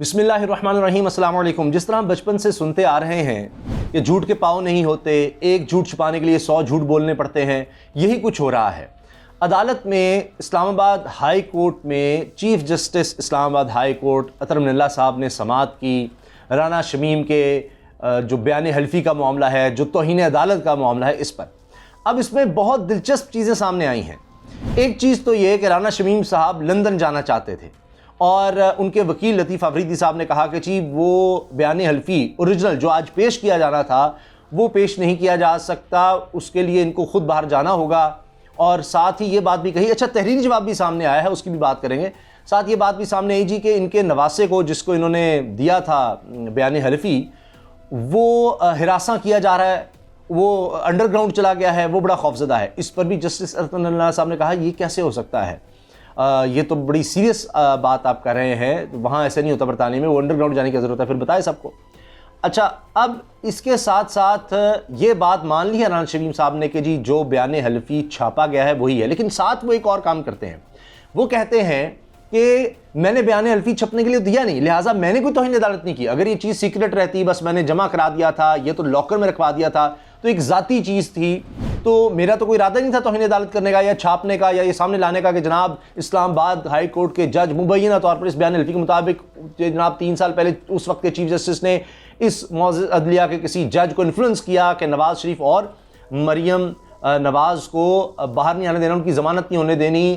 बिस्मिल्लाहिर्रहमानिर्रहीम, अस्सलाम वालेकुम। जिस तरह हम बचपन से सुनते आ रहे हैं कि झूठ के पाँव नहीं होते, एक झूठ छुपाने के लिए 100 झूठ बोलने पड़ते हैं, यही कुछ हो रहा है। अदालत में इस्लामाबाद हाई कोर्ट में chief justice Islamabad high court Athar Minallah साहब ने समाअत की। राना शमीम के जो बयान हल्फी का मामला है, जो तौहीन अदालत का मामला है, इस पर अब इसमें बहुत दिलचस्प चीज़ें सामने आई हैं। एक चीज़ तो ये कि राना शमीम साहब लंदन जाना चाहते थे और उनके वकील लतीफ़ अफरीदी साहब ने कहा कि जी वो बयान हल्फी ओरिजिनल जो आज पेश किया जाना था वो पेश नहीं किया जा सकता, उसके लिए इनको खुद बाहर जाना होगा। और साथ ही ये बात भी कही, अच्छा तहरीरी जवाब भी सामने आया है, उसकी भी बात करेंगे। साथ ये बात भी सामने आई जी कि इनके नवासे को, जिसको इन्होंने दिया था बयान हल्फी, वो हिरासा किया जा रहा है, वो अंडरग्राउंड चला गया है, वो बड़ा खौफजदा है। इस पर भी जस्टिस अतर मिनल्ला साहब ने कहा ये कैसे हो सकता है, ये तो बड़ी सीरियस बात आप कर रहे हैं, वहाँ ऐसे नहीं होता बरतानिया में, वो अंडरग्राउंड जाने की ज़रूरत है, फिर बताए सबको। अच्छा, अब इसके साथ साथ ये बात मान ली है राना शमीम साहब ने कि जी जो बयान हल्फी छापा गया है वही है, लेकिन साथ वो एक और काम करते हैं। वो कहते हैं कि मैंने बयान हल्फी छपने के लिए दिया नहीं, लिहाजा मैंने कोई तौहीन अदालत नहीं की। अगर ये चीज़ सीक्रेट रहती, बस मैंने जमा करा दिया था, ये तो लॉकर में रखवा दिया था, तो एक ज़ाती चीज़ थी, तो मेरा तो कोई इरादा नहीं था तौहीन अदालत करने का या छापने का या ये सामने लाने का कि जनाब इस्लामाबाद हाई कोर्ट के जज मुबैना तौर पर इस बयान हल्फी के मुताबिक जनाब 3 साल पहले उस वक्त के चीफ जस्टिस ने इस मौज़ अदलिया के किसी जज को इन्फ्लुएंस किया कि नवाज़ शरीफ और मरियम नवाज़ को बाहर नहीं आने देना, उनकी ज़मानत नहीं होने देनी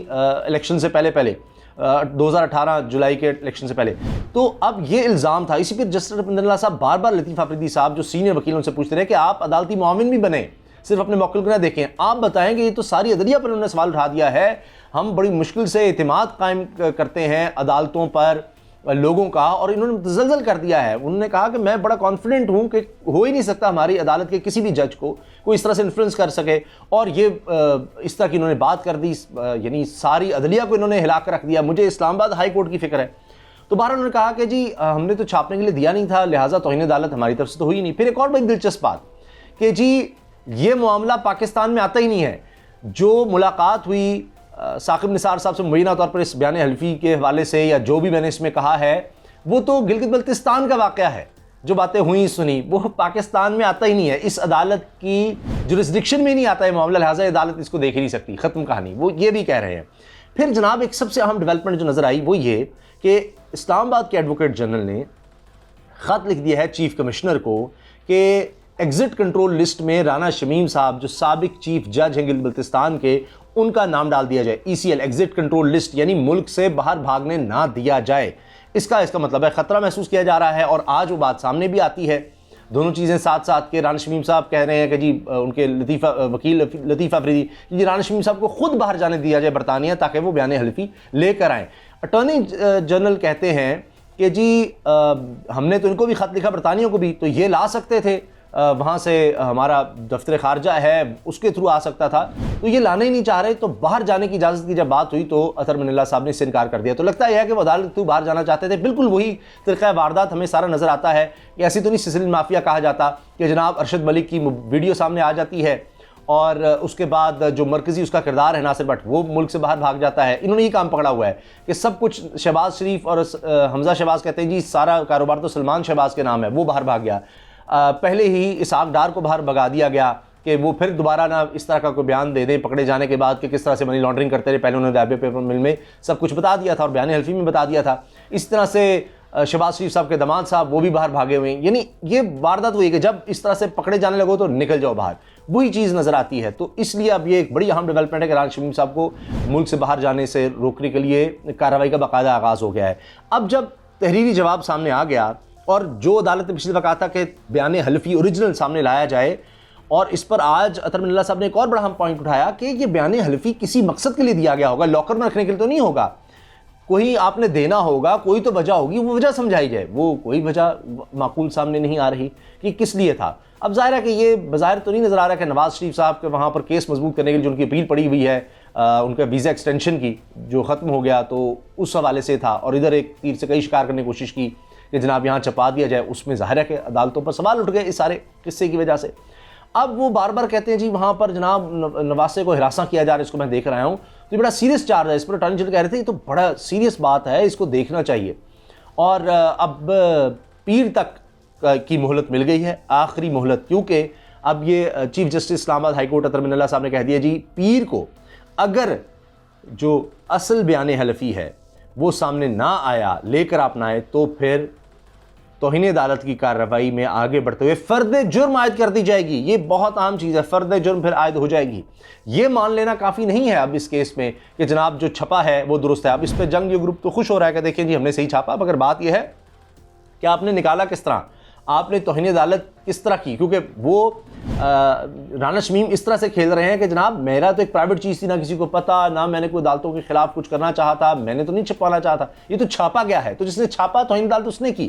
इलेक्शन से पहले 2018 जुलाई के इलेक्शन से पहले। तो अब ये इल्ज़ाम था। इसी पर जस्टिस अतर मिनल्ला साहब बार बार लतीफ़ अफरीदी साहब जो सीनियर वकील उनसे पूछते रहे कि आप अदालती मुआविन भी बने, सिर्फ अपने मौक़िल को ना देखें, आप बताएं कि ये तो सारी अदलिया पर उन्होंने सवाल उठा दिया है। हम बड़ी मुश्किल से एतमाद कायम करते हैं अदालतों पर लोगों का, और इन्होंने मुतज़लज़ल कर दिया है। उन्होंने कहा कि मैं बड़ा कॉन्फिडेंट हूँ कि हो ही नहीं सकता हमारी अदालत के किसी भी जज को कोई इस तरह से इन्फ्लुएंस कर सके, और ये इस तरह की इन्होंने बात कर दी, यानी सारी अदलिया को इन्होंने हिला कर रख दिया। मुझे इस्लामाबाद हाई कोर्ट की फ़िक्र है। तो बाहर उन्होंने कहा कि जी हमने तो छापने के लिए दिया नहीं था, लिहाजा तौहीन अदालत हमारी तरफ से तो हुई नहीं। फिर एक और बड़ी दिलचस्प बात कि जी ये मामला पाकिस्तान में आता ही नहीं है। जो मुलाकात हुई साकिब निसार साहब से मुबैना तौर पर इस बयान हल्फी के हवाले से, या जो भी मैंने इसमें कहा है, वो तो गिलगित बल्तिस्तान का वाक़या है। जो बातें हुई सुनी वो पाकिस्तान में आता ही नहीं है, इस अदालत की जुरिस्डिक्शन में नहीं आता है मामला, लिहाजा अदालत इसको देख ही नहीं सकती, ख़त्म कहानी। वो ये भी कह रहे हैं। फिर जनाब एक सबसे अहम डेवलपमेंट जो नज़र आई वो ये कि इस्लामाबाद के एडवोकेट जनरल ने ख़त लिख दिया है चीफ कमिश्नर को कि एग्ज़िट कंट्रोल लिस्ट में राना शमीम साहब जो साबिक चीफ जज हैं गिलगित बल्तिस्तान के, उनका नाम डाल दिया जाए। ECL एग्ज़िट कंट्रोल लिस्ट, यानी मुल्क से बाहर भागने ना दिया जाए। इसका मतलब है ख़तरा महसूस किया जा रहा है, और आज वो बात सामने भी आती है। दोनों चीज़ें साथ साथ के राना शमीम साहब कह रहे हैं कि जी उनके वकील लतीफ़ अफरीदी, जी राना शमीम साहब को खुद बाहर जाने दिया जाए बरतानिया, ताकि वो बयान हल्फी लेकर आएँ। अटॉर्नी जनरल कहते हैं कि जी हमने तो इनको भी ख़त लिखा, बरतानिया को भी, तो ये ला सकते थे, वहाँ से हमारा दफ्तर खारजा है उसके थ्रू आ सकता था, तो ये लाने ही नहीं चाह रहे। तो बाहर जाने की इजाज़त की जब बात हुई तो अतर मिनल्ला साहब ने इससे इनकार कर दिया। तो लगता है कि वो अदालत थ्रू बाहर जाना चाहते थे। बिल्कुल वही तरीक़ा वारदात हमें सारा नज़र आता है कि ऐसी तो नहीं सिसिलियन माफिया कहा जाता कि जनाब अरशद मलिक की वीडियो सामने आ जाती है और उसके बाद जो मरकज़ी उसका किरदार है नासिर भट्ट, वो मुल्क से बाहर भाग जाता है। इन्होंने ये काम पकड़ा हुआ है कि सब कुछ शहबाज शरीफ और हमजा शहबाज कहते हैं जी सारा कारोबार तो सलमान शहबाज के नाम है, वो बाहर भाग गया। पहले ही इसहाक डार को बाहर भगा दिया गया कि वो फिर दोबारा ना इस तरह का कोई बयान दे दें पकड़े जाने के बाद कि किस तरह से मनी लॉन्ड्रिंग करते रहे। पहले उन्होंने दाबे पेपर मिल में सब कुछ बता दिया था और बयान हल्फी में बता दिया था। इस तरह से शहबाज शरीफ साहब के दामाद साहब वो भी बाहर भागे हुए हैं। यानी ये वारदात हुई कि जब इस तरह से पकड़े जाने लगो तो निकल जाओ बाहर, वही चीज़ नज़र आती है। तो इसलिए अब ये एक बड़ी अहम डेवलपमेंट है कि राना शमीम साहब को मुल्क से बाहर जाने से रोकने के लिए कार्रवाई का बाकायदा आगाज़ हो गया है। अब जब तहरीरी जवाब सामने आ गया और जो अदालत ने पिछले वक्त था कि बयान हल्फी ओरिजिनल सामने लाया जाए, और इस पर आज अतर मिनल्ला साहब ने एक और बड़ा अहम पॉइंट उठाया कि ये बयान हल्फी किसी मकसद के लिए दिया गया होगा, लॉकर में रखने के लिए तो नहीं होगा। कोई आपने देना होगा, कोई तो वजह होगी, वो वजह समझाई जाए। वो कोई वजह माकूल सामने नहीं आ रही कि किस लिए था। अब जाहिर है कि ये बज़ाहिर तो नहीं नज़र आ रहा कि नवाज़ शरीफ साहब के वहाँ पर केस मजबूत करने के लिए जो उनकी अपील पड़ी हुई है उनका वीज़ा एक्सटेंशन की, जो ख़त्म हो गया, तो उस हवाले से था। और इधर एक तीर से कई शिकार करने की कोशिश की कि जनाब यहाँ छपा दिया जाए, उसमें जाहिर है कि अदालतों पर सवाल उठ गए इस सारे किस्से की वजह से। अब वो बार बार कहते हैं जी वहाँ पर जनाब नवासे को हिरासा किया जा रहा है, इसको मैं देख रहा हूँ, तो ये बड़ा सीरियस चार्ज है। इस पर अटॉर्नी जनरल कह रहे थे ये तो बड़ा सीरियस बात है, इसको देखना चाहिए। और अब पीर तक की मोहलत मिल गई है, आखिरी मोहलत, क्योंकि अब ये chief justice Islamabad high court Athar Minallah साहब ने कह दिया जी, पीर को अगर जो असल बयान हलफी है वो सामने ना आया, लेकर आप ना आए, तो फिर तौहीन अदालत की कार्रवाई में आगे बढ़ते हुए फ़र्द जुर्म आयद कर दी जाएगी। ये बहुत आम चीज़ है, फ़र्द जुर्म फिर आयद हो जाएगी। ये मान लेना काफ़ी नहीं है अब इस केस में कि जनाब जो छपा है वो दुरुस्त है। अब इस पर जंग जो ग्रुप तो खुश हो रहा है कि देखिए जी हमने सही छापा, मगर बात यह है कि आपने निकाला किस तरह, आपने तौहीन अदालत किस तरह की, क्योंकि वो राना शमीम इस तरह से खेल रहे हैं कि जनाब मेरा तो एक प्राइवेट चीज़ थी, ना किसी को पता, ना मैंने कोई अदालतों के खिलाफ कुछ करना चाहा था, मैंने तो नहीं छुपाना चाहता, ये तो छापा गया है। तो जिसने छापा तौहीन अदालत उसने की,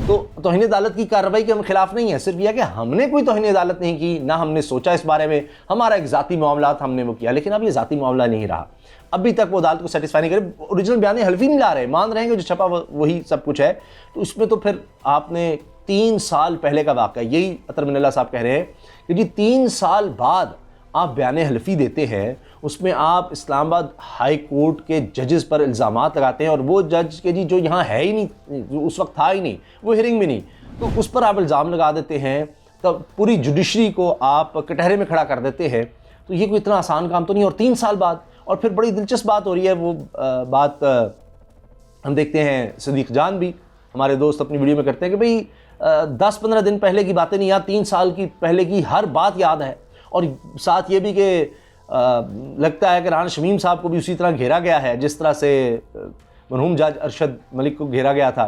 तो तौहीन अदालत की कार्रवाई के हम खिलाफ नहीं है, सिर्फ यह कि हमने कोई तौहीन अदालत नहीं की, ना हमने सोचा इस बारे में, हमारा एक ज़ाती मामला हमने वो किया। लेकिन अब ये ज़ाती मामला नहीं रहा, अभी तक वो अदालत को सेटिस्फाई नहीं करे, ओरिजिनल बयान हल्फी नहीं ला रहे, मान रहे हैं कि जो छपा वही सब कुछ है। तो इसमें तो फिर आपने 3 साल पहले का वाक़या, यही अतर मिनल्ला साहब कह रहे हैं कि जी 3 साल बाद आप बयान हल्फी देते हैं, उसमें आप इस्लामाबाद हाई कोर्ट के जजेस पर इल्ज़ामात लगाते हैं, और वो जज के जी जो यहाँ है ही नहीं, जो उस वक्त था ही नहीं, वो हियरिंग में नहीं, तो उस पर आप इल्ज़ाम लगा देते हैं, तब पूरी जुडिशरी को आप कटहरे में खड़ा कर देते हैं। तो ये कोई इतना आसान काम तो नहीं, और 3 साल बाद। और फिर बड़ी दिलचस्प बात हो रही है, वो बात हम देखते हैं सदीक जान भी हमारे दोस्त अपनी वीडियो में करते हैं कि भाई 10-15 दिन पहले की बातें नहीं याद, 3 साल की पहले की हर बात याद है। और साथ ये भी कि लगता है कि राना शमीम साहब को भी उसी तरह घेरा गया है जिस तरह से मरहूम जज अरशद मलिक को घेरा गया था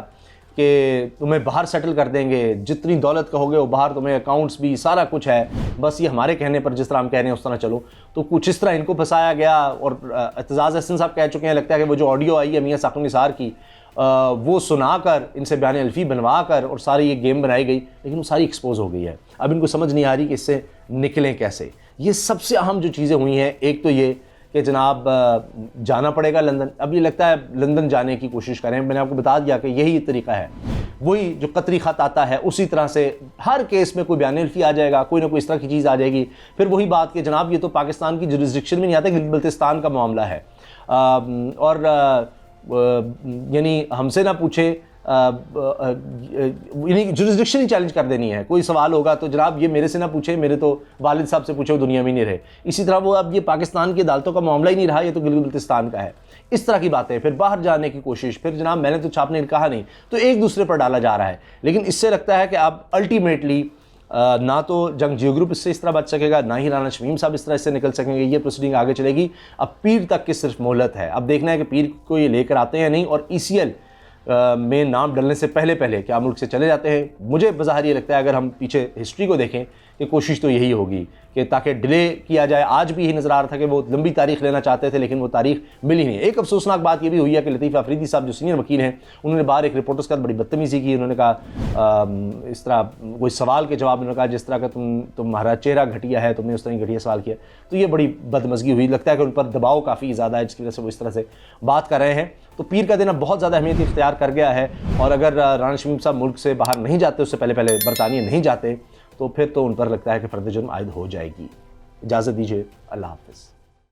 कि तुम्हें बाहर सेटल कर देंगे, जितनी दौलत कहोगे वो बाहर, तुम्हें अकाउंट्स भी सारा कुछ है, बस ये हमारे कहने पर जिस तरह हम कह रहे हैं उस तरह चलो। तो कुछ इस तरह इनको फंसाया गया। और एतजाज़ हसन साहब कह चुके हैं, लगता है कि वो जो ऑडियो आई है मियां साकिब निसार की, वो सुनाकर इनसे बयान हल्फी बनवा कर और सारी ये गेम बनाई गई, लेकिन वो सारी एक्सपोज हो गई है। अब इनको समझ नहीं आ रही कि इससे निकलें कैसे। ये सबसे अहम जो चीज़ें हुई हैं, एक तो ये कि जनाब जाना पड़ेगा लंदन। अब ये लगता है लंदन जाने की कोशिश करें, मैंने आपको बता दिया कि यही तरीका है, वही जो कतरी ख़त आता है उसी तरह से हर केस में कोई बयान हल्फी आ जाएगा, कोई ना कोई इस तरह की चीज़ आ जाएगी। फिर वही बात कि जनाब ये तो पाकिस्तान की जुरिस्डिक्शन में नहीं आता, गिलगित-बल्तिस्तान का मामला है, और यानी हमसे ना पूछे, जुरिस्डिक्शन ही चैलेंज कर देनी है। कोई सवाल होगा तो जनाब ये मेरे से ना पूछे, मेरे तो वालिद साहब से पूछे, वो दुनिया में नहीं रहे। इसी तरह वो अब ये पाकिस्तान की अदालतों का मामला ही नहीं रहा, ये तो गिलगित-बल्तिस्तान का है। इस तरह की बातें, फिर बाहर जाने की कोशिश, फिर जनाब मैंने तो छापने कहा नहीं, तो एक दूसरे पर डाला जा रहा है। लेकिन इससे लगता है कि अब अल्टीमेटली ना तो जंग जियो ग्रुप इससे इस तरह बच सकेगा, ना ही राना शमीम साहब इस तरह से निकल सकेंगे। ये प्रोसीडिंग आगे चलेगी। अब पीर तक की सिर्फ मोहलत है, अब देखना है कि पीर को ये लेकर आते हैं नहीं, और ECL में नाम डलने से पहले पहले क्या मुल्क से चले जाते हैं। मुझे बज़ाहिर ये लगता है, अगर हम पीछे हिस्ट्री को देखें, कि कोशिश तो यही होगी कि ताकि डिले किया जाए। आज भी यही नज़र आ रहा था कि वो लंबी तारीख लेना चाहते थे, लेकिन वो तारीख मिली नहीं। एक अफसोसनाक बात ये भी हुई है कि लतीफ़ अफरीदी साहब जो सीनियर वकील हैं, उन्होंने बाहर एक रिपोर्टर्स का बड़ी बदतमीज़ी की। उन्होंने कहा इस तरह कोई सवाल के जवाब, उन्होंने कहा जिस तरह का तुम्हारा चेहरा घटिया है, तुमने उस तरह घटिया सवाल किया। तो ये बड़ी बदमज़गी हुई। लगता है कि उन पर दबाव काफ़ी ज़्यादा है, जिसकी वजह से वो इस तरह से बात कर रहे हैं। तो पीर का दिन अब बहुत ज़्यादा अहमियत इख्तियार कर गया है, और अगर राना शमीम साहब मुल्क से बाहर नहीं जाते, उससे पहले पहले बरतानिया नहीं जाते, तो फिर तो उन पर लगता है कि फ़र्द जुर्म आयद हो जाएगी। इजाज़त दीजिए, अल्लाह हाफ़िज़।